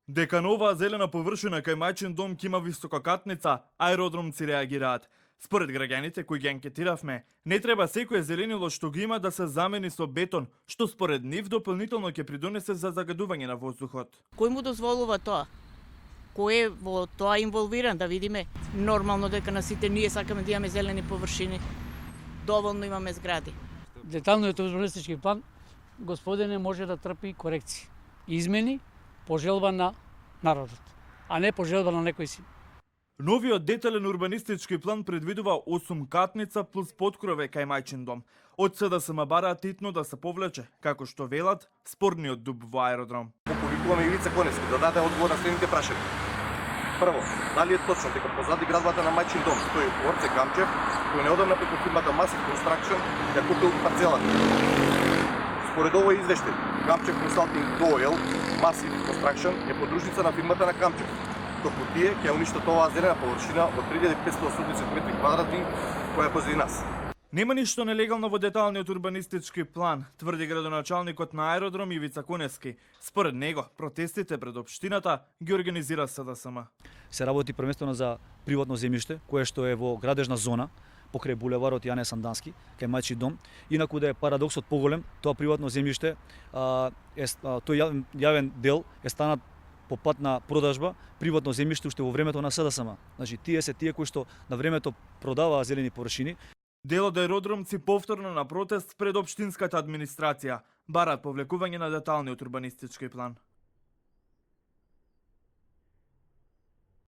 Дека на оваа зелена површина кај мајчин дом ќе има висококатница, аеродромци реагираат. Според граѓаните кои ги анкетиравме, не треба секое зеленило што ги има да се замени со бетон, што според нив дополнително ќе придонесе за загадување на воздухот. Кој му дозволува тоа? Кој е во тоа инволвиран, да видиме? Нормално дека на сите ние сакаме да имаме зелени површини. Доволно имаме згради. Деталниот урбанистички план, господине, може да трпи корекции. Измени по желба на народот, а не по желба на некој си. Новиот детален урбанистички план предвидува 8 катница плюс поткрове кај мајчин дом. Од СДСМ бараат итно да се повлече, како што велат, спорниот дуб во аеродром. Повикуваме Ивица Коневски да даде одговор на следните прашања. Прво, дали е точно дека позади градбата на мајчин дом стои Орце Камчев, кој неодамна преку фирмата Massive Construction ја купил парцелата? Според овој извештај, Камчев Consulting Doyle Massive Construction е подружница на фирмата на Камчев. Току тие ќе уништат оваа зелена површина од 3580 метри квадратни која е позади нас. Нема ништо нелегално во деталниот урбанистички план, тврди градоначалникот на аеродром Ивица Коневски. Според него, протестите пред општината ги организира СДСМ. Се работи првенствено за приватно земјиште, кое што е во градежна зона, покрај булеварот Јане Сандански, кај мајчин дом. Инаку да е парадоксот поголем, тоа приватно земјиште, тој јавен дел е станат по пат на продажба приватно земјиште уште во времето на СДСМ. Значи, тие се тие кои што на времето продаваа зелени површини. Дел од аеродромци повторно на протест пред општинската администрација бараат повлекување на деталниот урбанистички план.